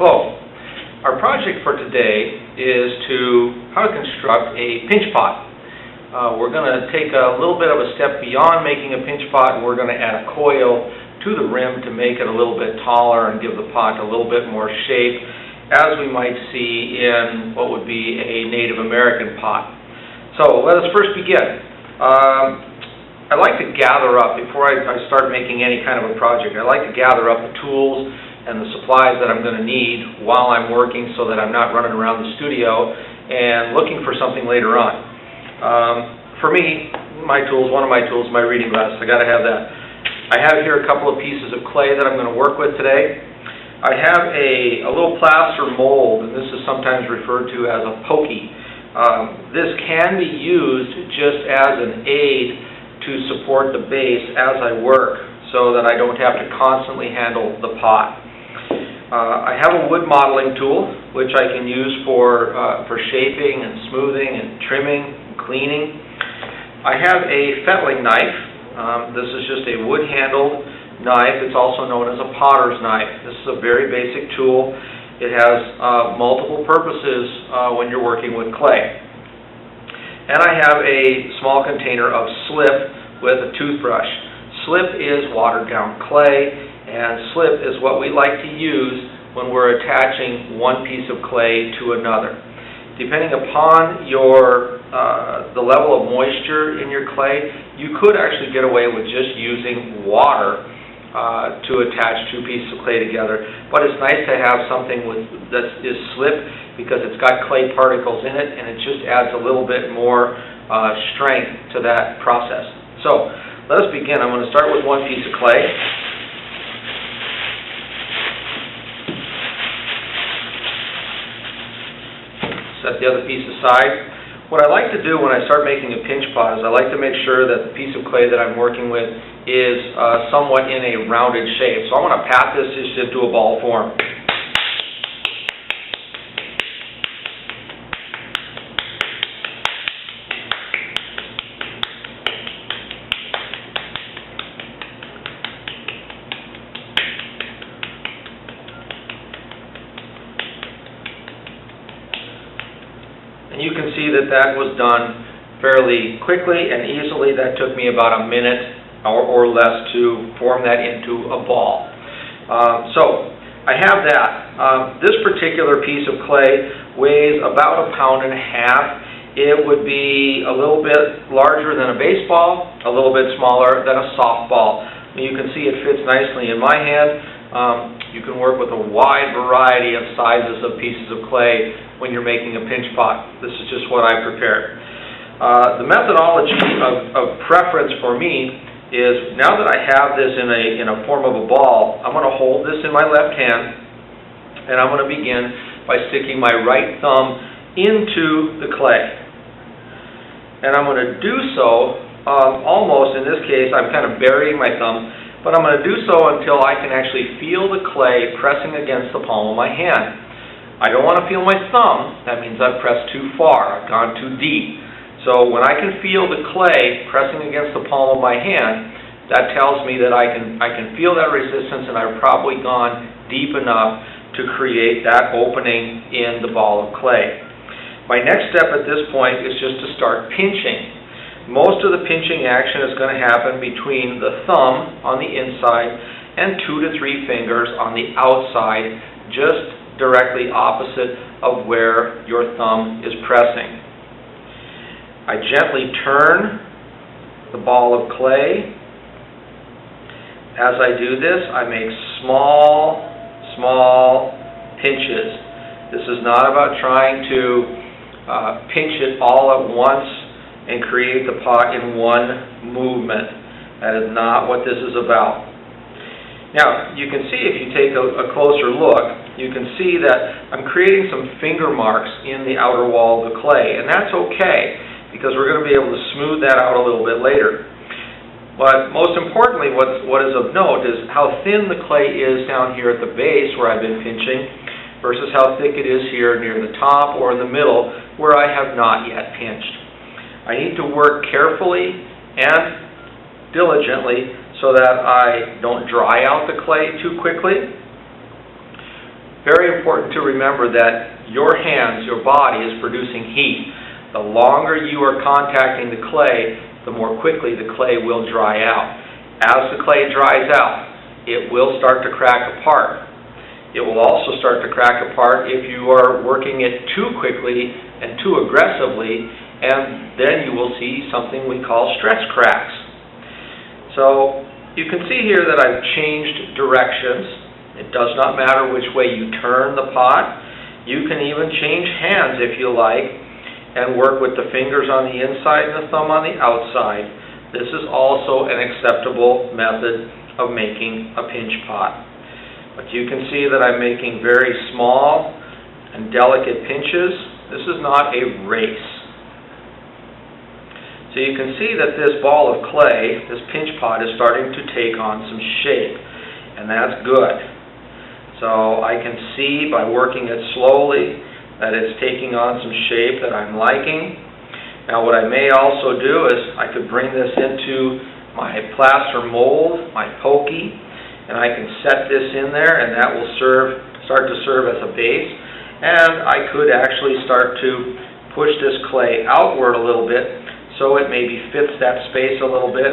Hello. Our project for today is how to construct a pinch pot. We're going to take a little bit of a step beyond making a pinch pot, and we're going to add a coil to the rim to make it a little bit taller and give the pot a little bit more shape, as we might see in what would be a Native American pot. So let us first begin. I like to gather up, before I start making any kind of a project, I like to gather up the tools and the supplies that I'm going to need while I'm working, so that I'm not running around the studio and looking for something later on. For me, one of my tools, my reading glasses, I got to have that. I have here a couple of pieces of clay that I'm going to work with today. I have a little plaster mold, and this is sometimes referred to as a pokey. This can be used just as an aid to support the base as I work, so that I don't have to constantly handle the pot. I have a wood modeling tool, which I can use for shaping and smoothing and trimming and cleaning. I have a fettling knife. This is just a wood-handled knife. It's also known as a potter's knife. This is a very basic tool. It has multiple purposes when you're working with clay. And I have a small container of slip with a toothbrush. Slip is watered down clay, and slip is what we like to use when we're attaching one piece of clay to another. Depending upon the level of moisture in your clay, you could actually get away with just using water to attach two pieces of clay together. But it's nice to have something that is slip, because it's got clay particles in it, and it just adds a little bit more strength to that process. So let us begin. I'm going to start with one piece of clay. Set the other piece aside. What I like to do when I start making a pinch pot is I like to make sure that the piece of clay that I'm working with is somewhat in a rounded shape. So I want to pat this just into a ball form. And you can see that that was done fairly quickly and easily. That took me about a minute or less to form that into a ball. So I have that. This particular piece of clay weighs about 1.5 pounds. It would be a little bit larger than a baseball, a little bit smaller than a softball. You can see it fits nicely in my hand. You can work with a wide variety of sizes of pieces of clay when you're making a pinch pot. This is just what I prepared. The methodology of preference for me is, now that I have this in a form of a ball, I'm going to hold this in my left hand, and I'm going to begin by sticking my right thumb into the clay. And I'm going to do so almost, in this case, I'm kind of burying my thumb, but I'm going to do so until I can actually feel the clay pressing against the palm of my hand. I don't want to feel my thumb. That means I've pressed too far. I've gone too deep. So when I can feel the clay pressing against the palm of my hand, that tells me that I can feel that resistance, and I've probably gone deep enough to create that opening in the ball of clay. My next step at this point is just to start pinching. Most of the pinching action is going to happen between the thumb on the inside and 2 to 3 fingers on the outside, just directly opposite of where your thumb is pressing. I gently turn the ball of clay. As I do this, I make small pinches. This is not about trying to pinch it all at once and create the pot in one movement. That is not what this is about. Now, you can see, if you take a closer look, you can see that I'm creating some finger marks in the outer wall of the clay, and that's okay, because we're going to be able to smooth that out a little bit later. But most importantly, what is of note is how thin the clay is down here at the base where I've been pinching versus how thick it is here near the top or in the middle where I have not yet pinched. I need to work carefully and diligently so that I don't dry out the clay too quickly. Very important to remember that your hands, your body is producing heat. The longer you are contacting the clay, the more quickly the clay will dry out. As the clay dries out, it will start to crack apart. It will also start to crack apart if you are working it too quickly and too aggressively, and then you will see something we call stress cracks. So you can see here that I've changed directions. It does not matter which way you turn the pot. You can even change hands if you like and work with the fingers on the inside and the thumb on the outside. This is also an acceptable method of making a pinch pot. But you can see that I'm making very small and delicate pinches. This is not a race. So you can see that this ball of clay, this pinch pot, is starting to take on some shape, and that's good. So I can see by working it slowly that it's taking on some shape that I'm liking. Now what I may also do is I could bring this into my plaster mold, my pokey, and I can set this in there, and that will start to serve as a base. And I could actually start to push this clay outward a little bit so it maybe fits that space a little bit.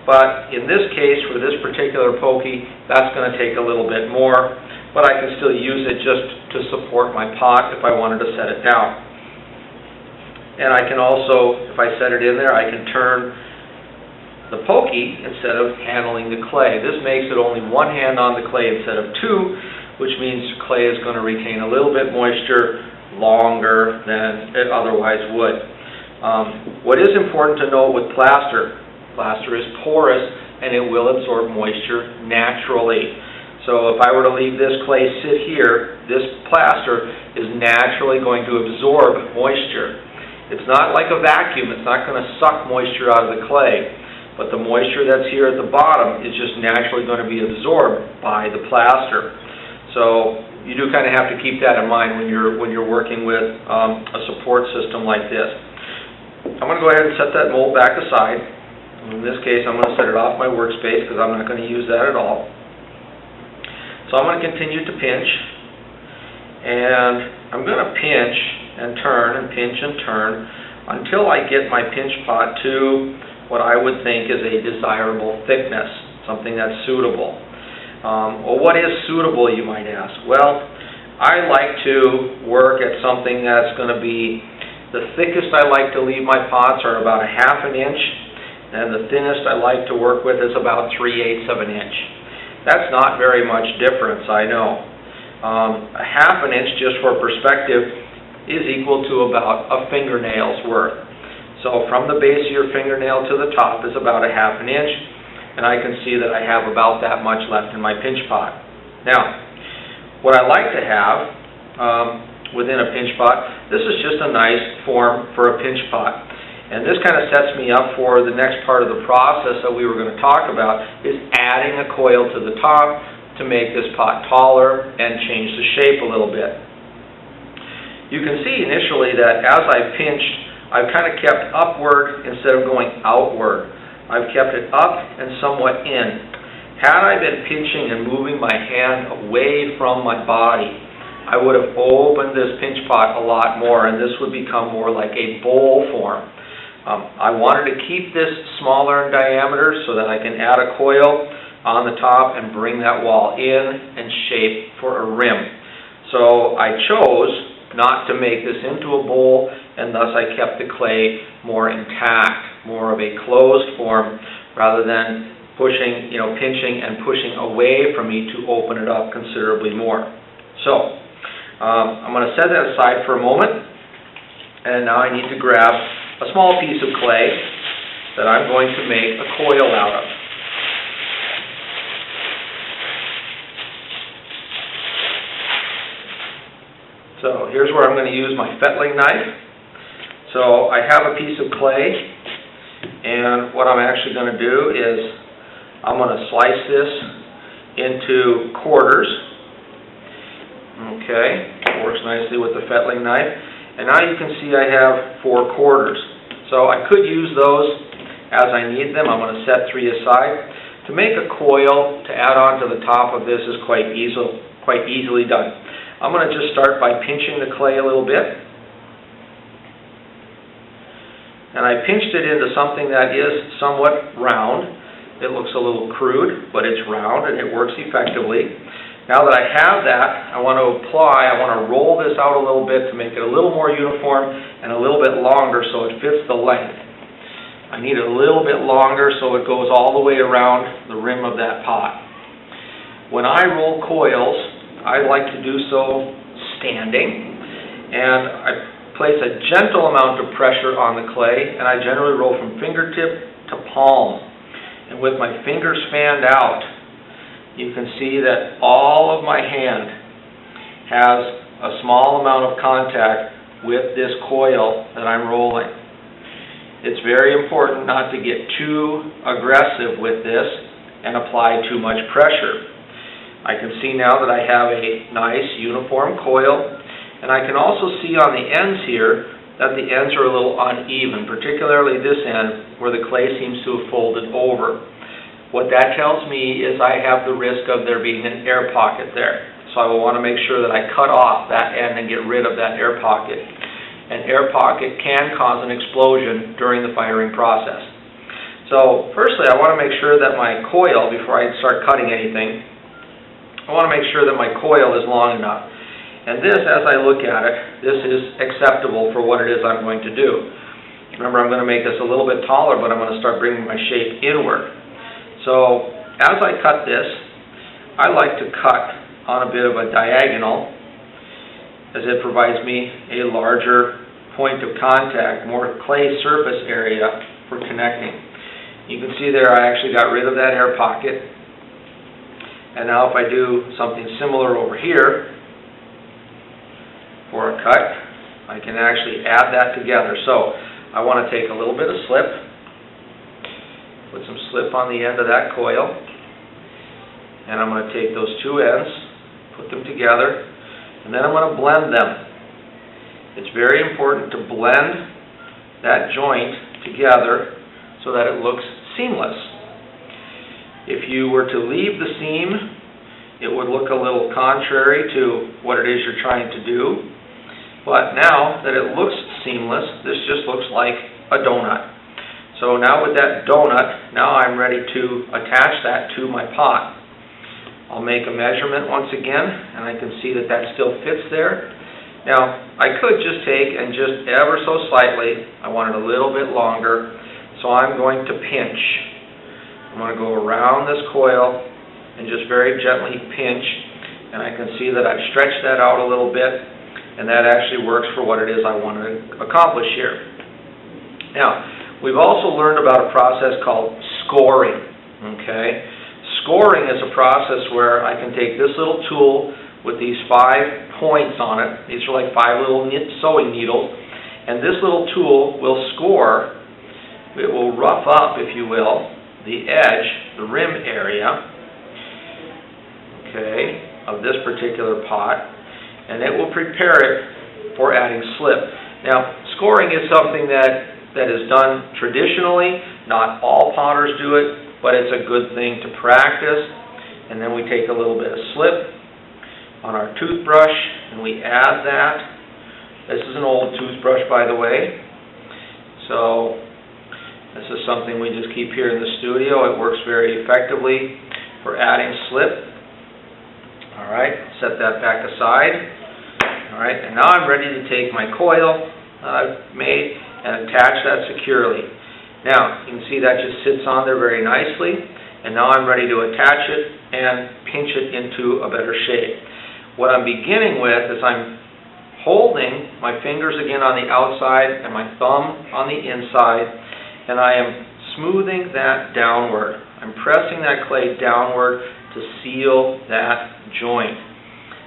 But in this case, for this particular pokey, that's going to take a little bit more, but I can still use it just to support my pot if I wanted to set it down. And I can also, if I set it in there, I can turn the pokey instead of handling the clay. This makes it only one hand on the clay instead of two, which means clay is going to retain a little bit moisture longer than it otherwise would. What is important to know with plaster is porous and it will absorb moisture naturally. So if I were to leave this clay sit here, this plaster is naturally going to absorb moisture. It's not like a vacuum. It's not going to suck moisture out of the clay. But the moisture that's here at the bottom is just naturally going to be absorbed by the plaster. So you do kind of have to keep that in mind when you're working with a support system like this. I'm going to go ahead and set that mold back aside. In this case, I'm going to set it off my workspace because I'm not going to use that at all. So I'm going to continue to pinch, and I'm going to pinch and turn and pinch and turn until I get my pinch pot to what I would think is a desirable thickness, something that's suitable. Well, what is suitable, you might ask? Well, I like to work at something that's going to be, the thickest I like to leave my pots are about 1/2 inch, and the thinnest I like to work with is about 3/8 of an inch. That's not very much difference, I know. 1/2 inch, just for perspective, is equal to about a fingernail's worth. So from the base of your fingernail to the top is about 1/2 inch, and I can see that I have about that much left in my pinch pot. Now, what I like to have within a pinch pot, this is just a nice form for a pinch pot. And this kind of sets me up for the next part of the process that we were going to talk about, is adding a coil to the top to make this pot taller and change the shape a little bit. You can see initially that as I pinched, I've kind of kept upward instead of going outward. I've kept it up and somewhat in. Had I been pinching and moving my hand away from my body, I would have opened this pinch pot a lot more, and this would become more like a bowl form. I wanted to keep this smaller in diameter so that I can add a coil on the top and bring that wall in and shape for a rim. So I chose not to make this into a bowl, and thus I kept the clay more intact, more of a closed form, rather than pushing, pinching and pushing away from me to open it up considerably more. So I'm going to set that aside for a moment, and now I need to grab a small piece of clay that I'm going to make a coil out of. So here's where I'm going to use my fettling knife. So I have a piece of clay, and what I'm actually going to do is I'm going to slice this into quarters. Okay, works nicely with the fettling knife. And now you can see I have 4 quarters. So I could use those as I need them. I'm going to set 3 aside. To make a coil to add on to the top of this is quite easily done. I'm going to just start by pinching the clay a little bit. And I pinched it into something that is somewhat round. It looks a little crude, but it's round and it works effectively. Now that I have that, I want to roll this out a little bit to make it a little more uniform and a little bit longer so it fits the length. I need it a little bit longer so it goes all the way around the rim of that pot. When I roll coils, I like to do so standing, and I place a gentle amount of pressure on the clay, and I generally roll from fingertip to palm. And with my fingers fanned out, you can see that all of my hand has a small amount of contact with this coil that I'm rolling. It's very important not to get too aggressive with this and apply too much pressure. I can see now that I have a nice uniform coil, and I can also see on the ends here that the ends are a little uneven, particularly this end where the clay seems to have folded over. What that tells me is I have the risk of there being an air pocket there. So I will want to make sure that I cut off that end and get rid of that air pocket. An air pocket can cause an explosion during the firing process. So firstly, I want to make sure that my coil, before I start cutting anything, I want to make sure that my coil is long enough. And this, as I look at it, this is acceptable for what it is I'm going to do. Remember, I'm going to make this a little bit taller, but I'm going to start bringing my shape inward. So as I cut this, I like to cut on a bit of a diagonal, as it provides me a larger point of contact, more clay surface area for connecting. You can see there I actually got rid of that air pocket. And now if I do something similar over here for a cut, I can actually add that together. So I want to take a little bit of slip, put some slip on the end of that coil, and I'm going to take those two ends, put them together, and then I'm going to blend them. It's very important to blend that joint together so that it looks seamless. If you were to leave the seam, it would look a little contrary to what it is you're trying to do. But now that it looks seamless, this just looks like a donut. So now with that donut, now I'm ready to attach that to my pot. I'll make a measurement once again, and I can see that that still fits there. Now, I could just take and just ever so slightly, I want it a little bit longer, so I'm going to pinch. I'm going to go around this coil and just very gently pinch, and I can see that I've stretched that out a little bit, and that actually works for what it is I want to accomplish here. Now, we've also learned about a process called scoring. Okay? Scoring is a process where I can take this little tool with these 5 points on it. These are like 5 little sewing needles, and this little tool will score. It will rough up, if you will, the edge, the rim area, okay, of this particular pot, and it will prepare it for adding slip. Now, scoring is something that is done traditionally. Not all potters do it, but it's a good thing to practice. And then we take a little bit of slip on our toothbrush, and we add that. This is an old toothbrush, by the way. So this is something we just keep here in the studio. It works very effectively for adding slip. All right, set that back aside. All right, and now I'm ready to take my coil I've made and attach that securely. Now, you can see that just sits on there very nicely, and now I'm ready to attach it and pinch it into a better shape. What I'm beginning with is I'm holding my fingers again on the outside and my thumb on the inside, and I am smoothing that downward. I'm pressing that clay downward to seal that joint.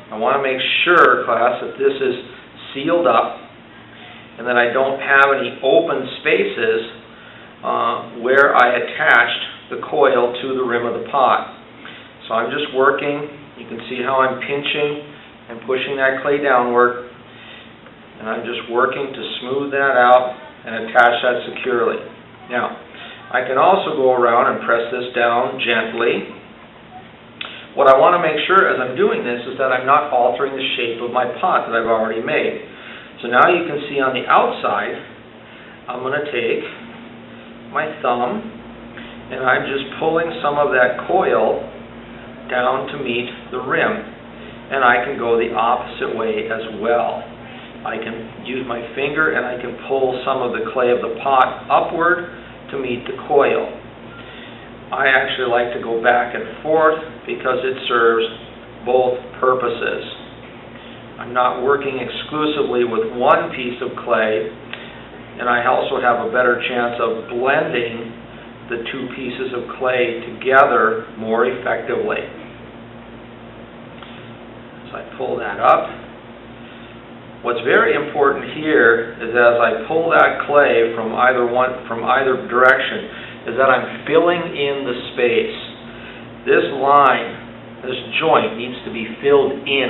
I want to make sure, class, that this is sealed up and that I don't have any open spaces where I attached the coil to the rim of the pot. So I'm just working. You can see how I'm pinching and pushing that clay downward, and I'm just working to smooth that out and attach that securely. Now, I can also go around and press this down gently What I want to make sure as I'm doing this is that I'm not altering the shape of my pot that I've already made. So now you can see on the outside, I'm going to take my thumb and I'm just pulling some of that coil down to meet the rim. And I can go the opposite way as well. I can use my finger and I can pull some of the clay of the pot upward to meet the coil. I actually like to go back and forth because it serves both purposes. I'm not working exclusively with one piece of clay, and I also have a better chance of blending the two pieces of clay together more effectively. So I pull that up. What's very important here is as I pull that clay from either direction, is that I'm filling in the space. This line, this joint needs to be filled in.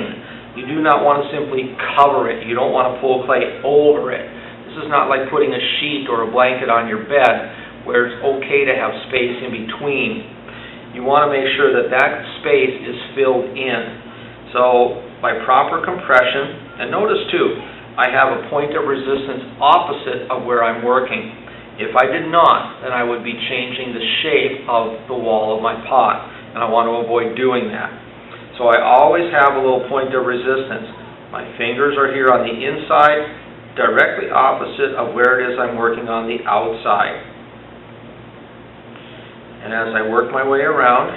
You do not want to simply cover it. You don't want to pull clay over it. This is not like putting a sheet or a blanket on your bed where it's okay to have space in between. You want to make sure that that space is filled in. So by proper compression, and notice too, I have a point of resistance opposite of where I'm working. If I did not, then I would be changing the shape of the wall of my pot, and I want to avoid doing that. So I always have a little point of resistance. My fingers are here on the inside, directly opposite of where it is I'm working on the outside. And as I work my way around,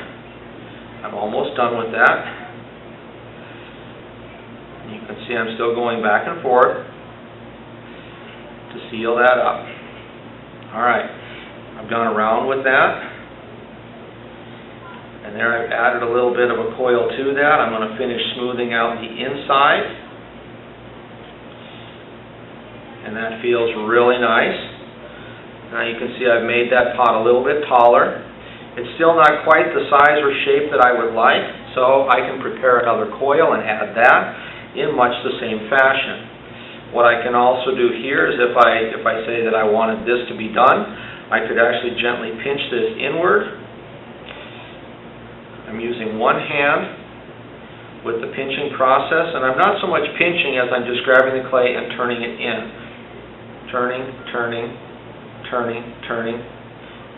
I'm almost done with that. You can see I'm still going back and forth to seal that up. Alright, I've gone around with that. And there I've added a little bit of a coil to that. I'm going to finish smoothing out the inside. And that feels really nice. Now you can see I've made that pot a little bit taller. It's still not quite the size or shape that I would like, so I can prepare another coil and add that in much the same fashion. What I can also do here is if I say that I wanted this to be done, I could actually gently pinch this inward. I'm using one hand with the pinching process, and I'm not so much pinching as I'm just grabbing the clay and turning it in. Turning, turning, turning, turning,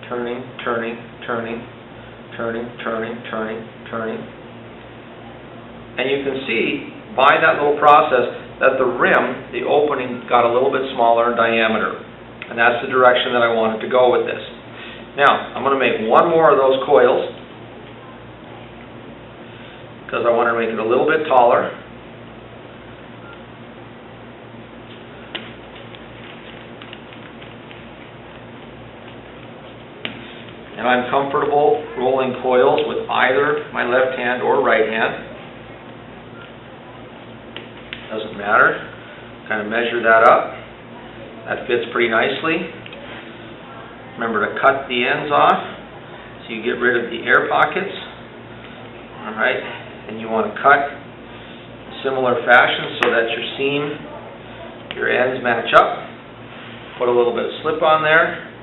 turning, turning, turning, turning, turning, turning, turning. And you can see by that little process that the rim, the opening, got a little bit smaller in diameter. And that's the direction that I wanted to go with this. Now, I'm going to make one more of those coils because I want to make it a little bit taller. And I'm comfortable rolling coils with either my left hand or right hand. Doesn't matter. Kind of measure that up. That fits pretty nicely. Remember to cut the ends off so you get rid of the air pockets. Alright, and you want to cut in similar fashion so that your seam, your ends match up. Put a little bit of slip on there.